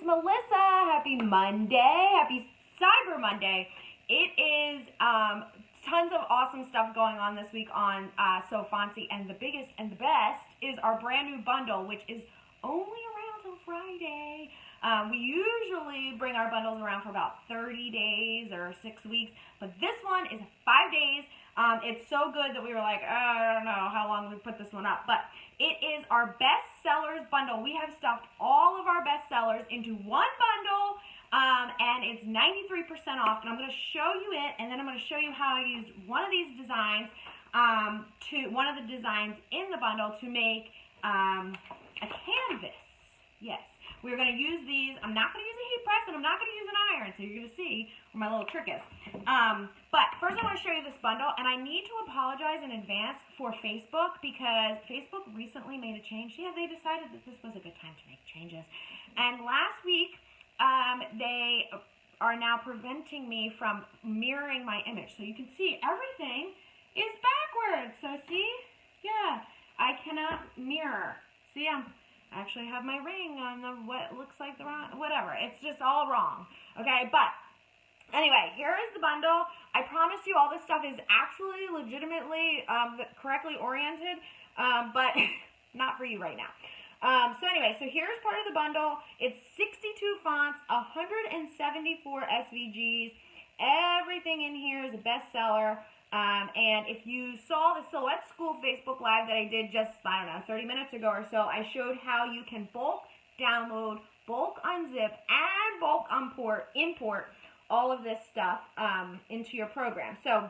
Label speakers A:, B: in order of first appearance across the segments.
A: Melissa. Happy Monday. Happy Cyber Monday. It is tons of awesome stuff going on this week on So Fancy, and the biggest and the best is our brand new bundle, which is only around till Friday. We usually bring our bundles around for about 30 days or 6 weeks, but this one is 5 days. It's so good that we were like, I don't know how long we put this one up, but it is our best sellers bundle. We have stuffed all of our best sellers into one bundle, and it's 93% off, and I'm going to show you it, and then I'm going to show you how I used one of these designs, one of the designs in the bundle to make a canvas. Yes. We're going to use these. I'm not going to use a heat press, and I'm not going to use an iron, so you're going to see where my little trick is. But first I want to show you this bundle, and I need to apologize in advance for Facebook, because Facebook recently made a change. Yeah, they decided that this was a good time to make changes. And last week, they are now preventing me from mirroring my image. So you can see everything is backwards. So see? Yeah, I cannot mirror. See, I actually have my ring on the what looks like the wrong, whatever. It's just all wrong. Okay, but anyway, here is the bundle. I promise you all this stuff is actually legitimately correctly oriented, but not for you right now. So anyway, so here's part of the bundle. It's 62 fonts, 174 SVGs. Everything in here is a bestseller. And if you saw the Silhouette School Facebook Live that I did just, I don't know, 30 minutes ago or so, I showed how you can bulk download, bulk unzip, and bulk import all of this stuff into your program, so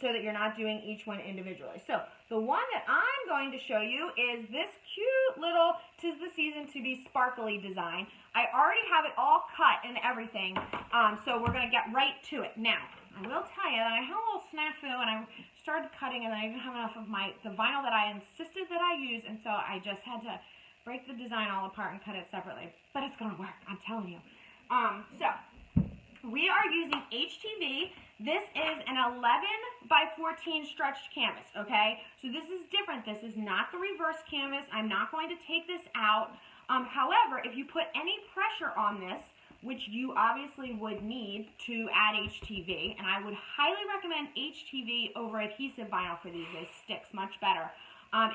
A: that you're not doing each one individually. So the one that I'm going to show you is this cute little "'Tis the Season to Be Sparkly" design. I already have it all cut and everything, so we're going to get right to it. Now, I will tell you that I had a little snafu and I started cutting, and then I didn't have enough of the vinyl that I insisted that I use, and so I just had to break the design all apart and cut it separately. But it's going to work, I'm telling you. So we are using HTV. This is an 11 by 14 stretched canvas, okay? So this is different. This is not the reverse canvas. I'm not going to take this out. However, if you put any pressure on this, which you obviously would need to add HTV, and I would highly recommend HTV over adhesive vinyl for these. It sticks much better.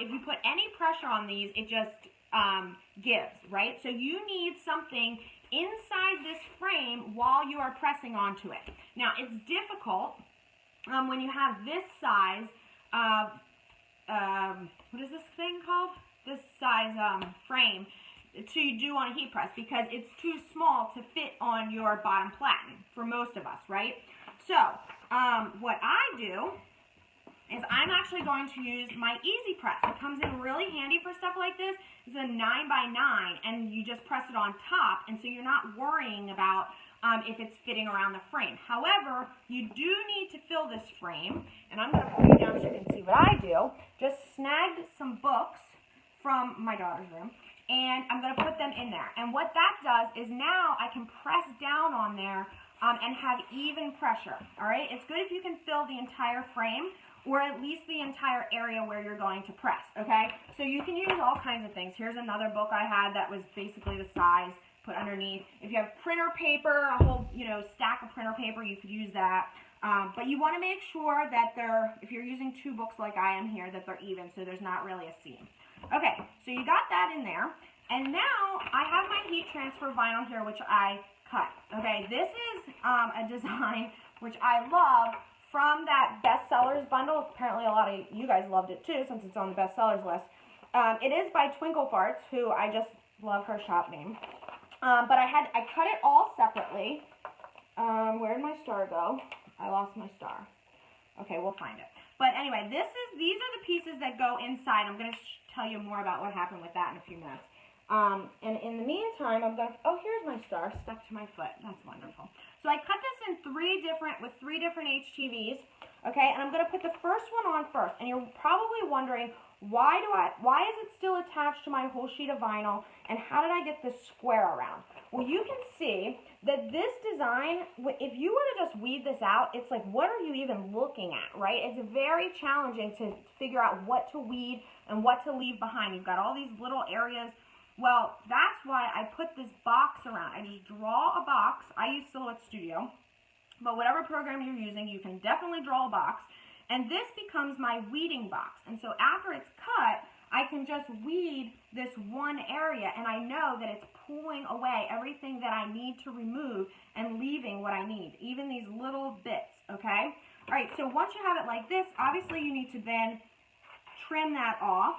A: If you put any pressure on these, it just gives, right? So you need something inside this frame while you are pressing onto it. Now, it's difficult when you have this size of, what is this thing called? This size frame to do on a heat press, because it's too small to fit on your bottom platen for most of us, right? So what I do is I'm actually going to use my Easy Press. It comes in really handy for stuff like this. It's a 9 by 9, and you just press it on top, and so you're not worrying about if it's fitting around the frame. However, you do need to fill this frame, and I'm going to put you down so you can see what I do. Just snagged some books from my daughter's room, and I'm going to put them in there. And what that does is now I can press down on there and have even pressure, all right? It's good if you can fill the entire frame, or at least the entire area where you're going to press, okay? So you can use all kinds of things. Here's another book I had that was basically the size put underneath. If you have printer paper, a whole stack of printer paper, you could use that. But you want to make sure that if you're using 2 books like I am here, that they're even, so there's not really a seam. Okay, so you got that in there, and now I have my heat transfer vinyl here, which I cut. Okay, this is a design which I love from that bestsellers bundle. Apparently a lot of you guys loved it too, since it's on the bestsellers list. It is by Twinkle Farts, who I just love her shop name. But I cut it all separately. Where did my star go? I lost my star. Okay, we'll find it. But anyway, these are the pieces that go inside. I'm going to tell you more about what happened with that in a few minutes. And in the meantime, oh, here's my star stuck to my foot. That's wonderful. So I cut this in with three different HTVs, okay? And I'm going to put the first one on first. And you're probably wondering, why is it still attached to my whole sheet of vinyl, and how did I get this square around? Well, you can see that this design, if you were to just weed this out, it's like, what are you even looking at, right? It's very challenging to figure out what to weed and what to leave behind. You've got all these little areas. Well, that's why I put this box around. I just draw a box. I use Silhouette Studio, but whatever program you're using, you can definitely draw a box. And this becomes my weeding box. And so after it's cut, I can just weed this one area, and I know that it's pulling away everything that I need to remove and leaving what I need, even these little bits, okay? All right, so once you have it like this, obviously you need to then trim that off,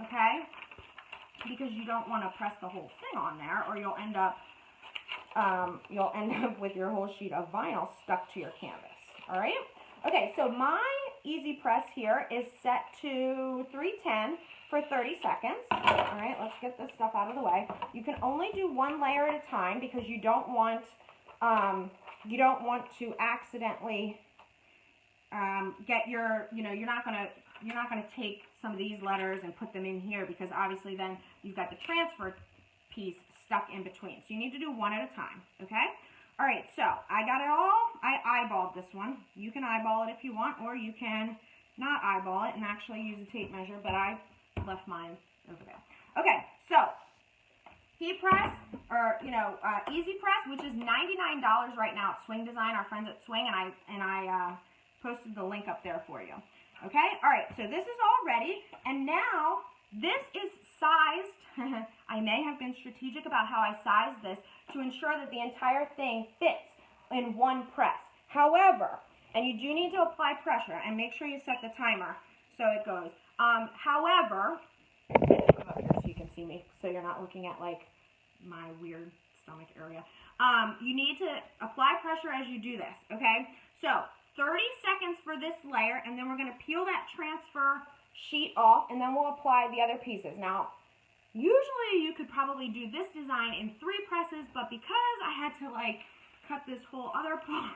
A: okay? Because you don't want to press the whole thing on there, or you'll end up with your whole sheet of vinyl stuck to your canvas, all right? Okay, so my easy press here is set to 310 for 30 seconds. All right, let's get this stuff out of the way. You can only do one layer at a time because you don't want to accidentally get your, you're not gonna take some of these letters and put them in here, because obviously then you've got the transfer piece stuck in between. So you need to do one at a time, okay? All right, so I got it all. I eyeballed this one. You can eyeball it if you want, or you can not eyeball it and actually use a tape measure, but I left mine over there. Okay, so heat press, or easy press, which is $99 right now at Swing Design, our friends at Swing, and I posted the link up there for you. Okay, all right, so this is all ready, and now this is sized. I may have been strategic about how I sized this to ensure that the entire thing fits in one press. However, and you do need to apply pressure, and make sure you set the timer so it goes. However, come up here so you can see me, so you're not looking at like my weird stomach area. You need to apply pressure as you do this, okay? So 30 seconds for this layer, and then we're going to peel that transfer sheet off, and then we'll apply the other pieces. Now, usually you could probably do this design in 3 presses, but because I had to like cut this whole other part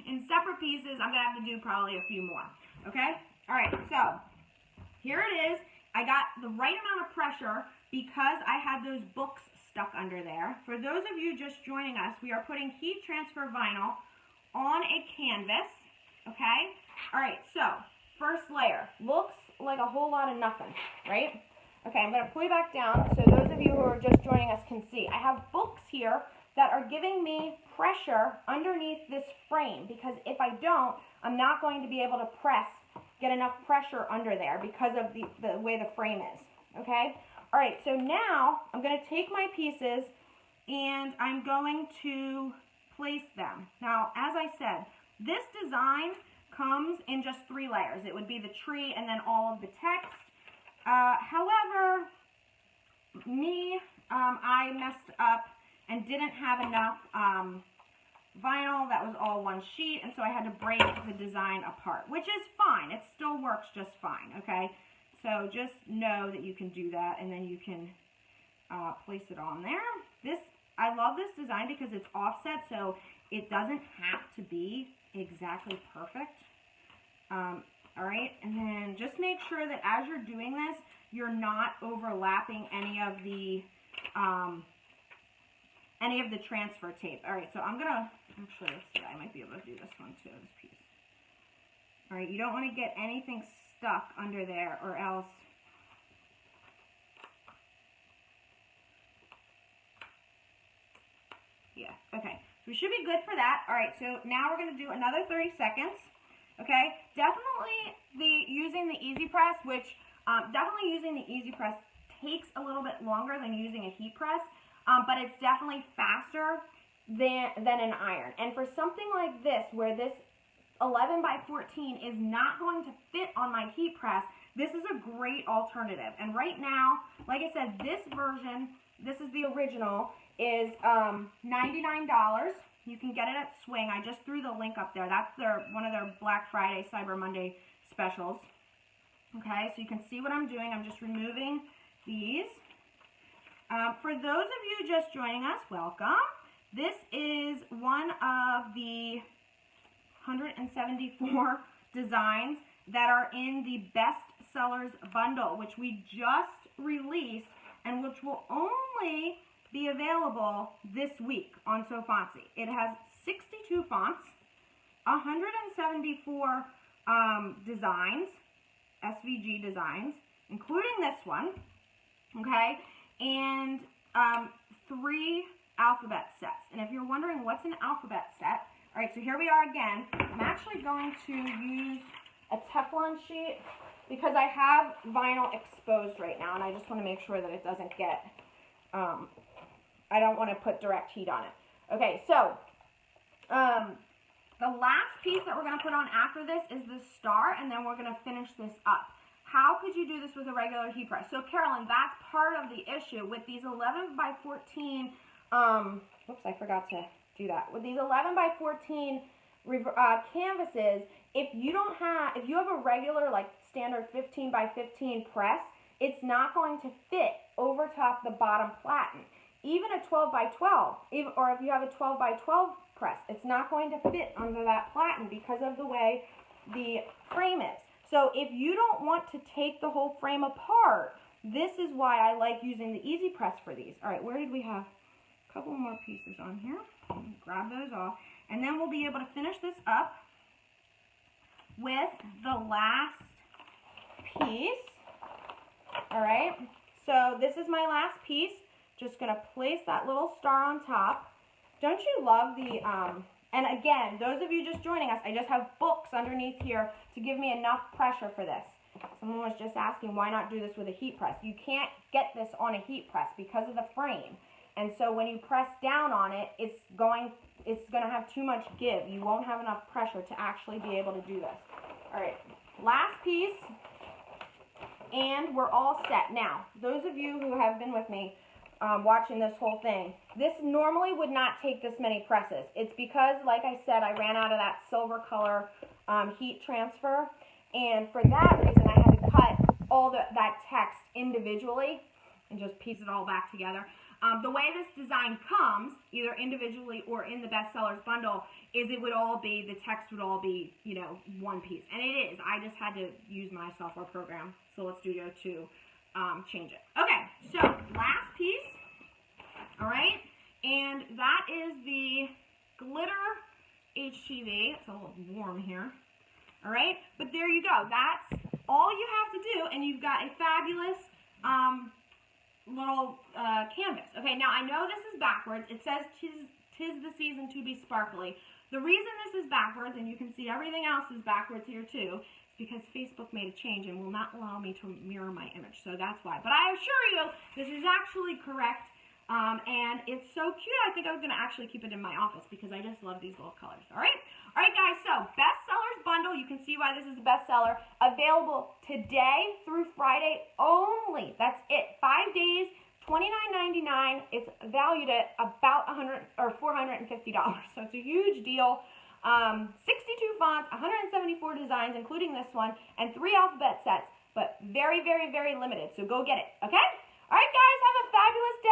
A: in separate pieces, I'm going to have to do probably a few more, okay? All right, so here it is. I got the right amount of pressure because I had those books stuck under there. For those of you just joining us, we are putting heat transfer vinyl on a canvas, okay? All right, so first layer looks like a whole lot of nothing, right? Okay, I'm going to pull you back down so those of you who are just joining us can see. I have books here that are giving me pressure underneath this frame, because if I don't, I'm not going to be able to get enough pressure under there because of the way the frame is, okay? All right, so now I'm going to take my pieces and I'm going to place them. Now, as I said, this design comes in just 3 layers. It would be the tree and then all of the text. However, I messed up and didn't have enough vinyl. That was all one sheet, and so I had to break the design apart, which is fine. It still works just fine, okay? So just know that you can do that, and then you can place it on there. I love this design because it's offset, so it doesn't have to be exactly perfect. All right, and then just make sure that as you're doing this, you're not overlapping any of the transfer tape. All right, so I'm gonna actually, let's see, I might be able to do this one too, this piece. All right, you don't want to get anything stuck under there, or else yeah, okay. So we should be good for that. All right, so now we're going to do another 30 seconds. Okay, definitely using the Easy Press, which definitely using the Easy Press takes a little bit longer than using a heat press, but it's definitely faster than an iron. And for something like this, where this 11 by 14 is not going to fit on my heat press, this is a great alternative. And right now, like I said, this version, this is the original, is $99. You can get it at Swing. I just threw the link up there. That's one of their Black Friday, Cyber Monday specials. Okay, so you can see what I'm doing. I'm just removing these. For those of you just joining us, welcome. This is one of the 174 designs that are in the Best Sellers bundle, which we just released and which will only be available this week on So Fancy. It has 62 fonts, 174 designs, SVG designs, including this one, okay? And 3 alphabet sets. And if you're wondering what's an alphabet set, all right, so here we are again. I'm actually going to use a Teflon sheet because I have vinyl exposed right now, and I just want to make sure that it doesn't get, I don't want to put direct heat on it. Okay, so the last piece that we're going to put on after this is the star, and then we're going to finish this up. How could you do this with a regular heat press? So, Carolyn, that's part of the issue with these 11 by 14, oops, I forgot to do that. With these 11 by 14 canvases, if you have a regular, like, standard 15 by 15 press, it's not going to fit over top the bottom platen. Even a 12 by 12, or if you have a 12 by 12 press, it's not going to fit under that platen because of the way the frame is. So if you don't want to take the whole frame apart, this is why I like using the Easy Press for these. All right, where did we have a couple more pieces on here? Grab those off, and then we'll be able to finish this up with the last piece. All right, so this is my last piece. Just gonna place that little star on top. Don't you love the, and again, those of you just joining us, I just have books underneath here to give me enough pressure for this. Someone was just asking why not do this with a heat press. You can't get this on a heat press because of the frame. And so when you press down on it, it's going to have too much give. You won't have enough pressure to actually be able to do this. All right, last piece, and we're all set. Now, those of you who have been with me watching this whole thing, this normally would not take this many presses. It's because, like I said, I ran out of that silver color heat transfer, and for that reason, I had to cut all that text individually and just piece it all back together. The way this design comes, either individually or in the bestsellers bundle, is it would all be, the text would all be, you know, one piece. And it is. I just had to use my software program, Solar Studio, to change it. Okay, so last piece, all right, and that is the glitter HTV. It's a little warm here, all right, but there you go. That's all you have to do, and you've got a fabulous little canvas. Okay, now I know this is backwards. It says tis the season to be sparkly. The reason this is backwards, and you can see everything else is backwards here too, is because Facebook made a change and will not allow me to mirror my image. So that's why. But I assure you, this is actually correct. And it's so cute. I think I'm going to actually keep it in my office because I just love these little colors. All right? All right, guys. So, bestsellers bundle. You can see why this is a bestseller. Available today through Friday only. That's it. 5 days, $29.99. It's valued at about $450. So, it's a huge deal. 62 fonts, 174 designs, including this one, and 3 alphabet sets. But very, very, very limited. So, go get it. Okay? All right, guys. Have a fabulous day.